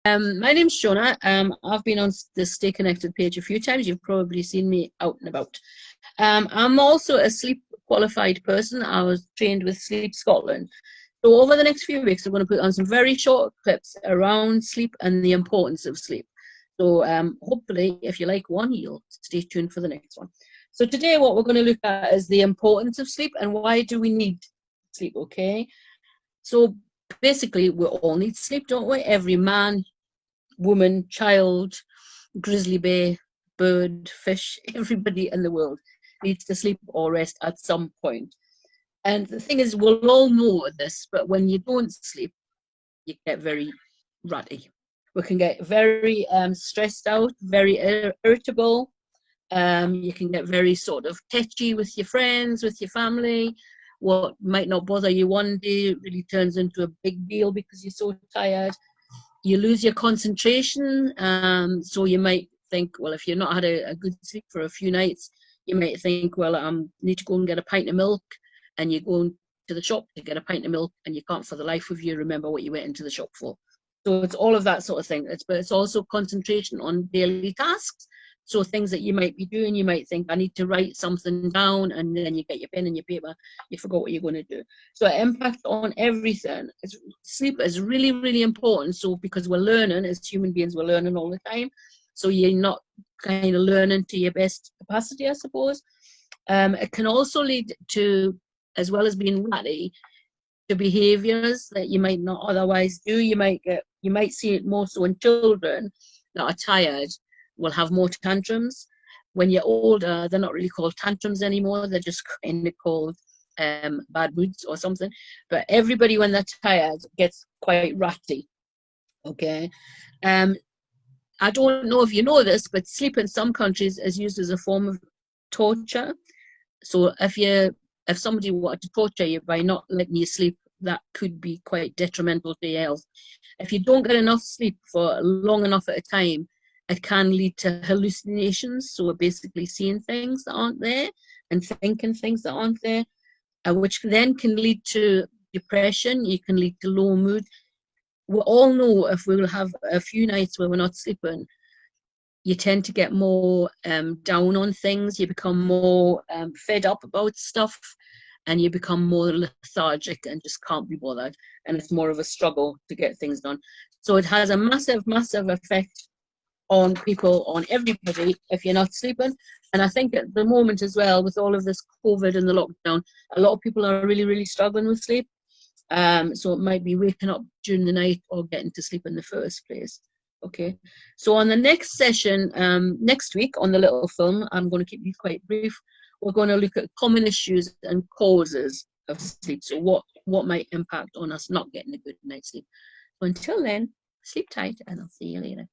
My name's Shona. I've been on the Stay Connected page a few times. You've probably seen me out and about. I'm also a sleep qualified person. I was trained with Sleep Scotland. So over the next few weeks, I'm going to put on some very short clips around sleep and the importance of sleep. So hopefully, if you like one, you'll stay tuned for the next one. So today, what we're going to look at is the importance of sleep and why do we need sleep, okay? So basically, we all need sleep, don't we? Every man, woman, child, grizzly bear, bird, fish, everybody in the world needs to sleep or rest at some point. And the thing is, we'll all know this, but when you don't sleep, you get very ratty. We can get very stressed out, very irritable. You can get very sort of tetchy with your friends, with your family. What might not bother you one day really turns into a big deal because you're so tired. You lose your concentration. So you might think, well, if you've not had a good sleep for a few nights, you might think, well, I need to go and get a pint of milk. And you go to the shop to get a pint of milk and you can't for the life of you remember what you went into the shop for. So it's all of that sort of thing. But it's also concentration on daily tasks. So things that you might be doing, you might think, I need to write something down, and then you get your pen and your paper, you forgot what you're going to do. So it impacts on everything. Sleep is really, really important. So because we're learning, as human beings, we're learning all the time. So you're not kind of learning to your best capacity, I suppose. It can also lead to, as well as being ratty, to behaviours that you might not otherwise do. You might see it more so in children that are tired will have more tantrums. When you're older, they're not really called tantrums anymore. They're just kind of called bad moods or something. But everybody, when they're tired, gets quite ratty. Okay. I don't know if you know this, but sleep in some countries is used as a form of torture. So if somebody wanted to torture you by not letting you sleep, that could be quite detrimental to your health. If you don't get enough sleep for long enough at a time, it can lead to hallucinations. So we're basically seeing things that aren't there and thinking things that aren't there, which then can lead to depression. You can lead to low mood. We all know if we will have a few nights where we're not sleeping, you tend to get more down on things. You become more fed up about stuff, and you become more lethargic and just can't be bothered. And it's more of a struggle to get things done. So it has a massive, massive effect on people, on everybody, if you're not sleeping. And I think at the moment as well, with all of this COVID and the lockdown, a lot of people are really, really struggling with sleep. So it might be waking up during the night or getting to sleep in the first place. Okay, so on the next session, next week on the little film, I'm going to keep you quite brief. We're going to look at common issues and causes of sleep. So what might impact on us not getting a good night's sleep. So until then, sleep tight and I'll see you later.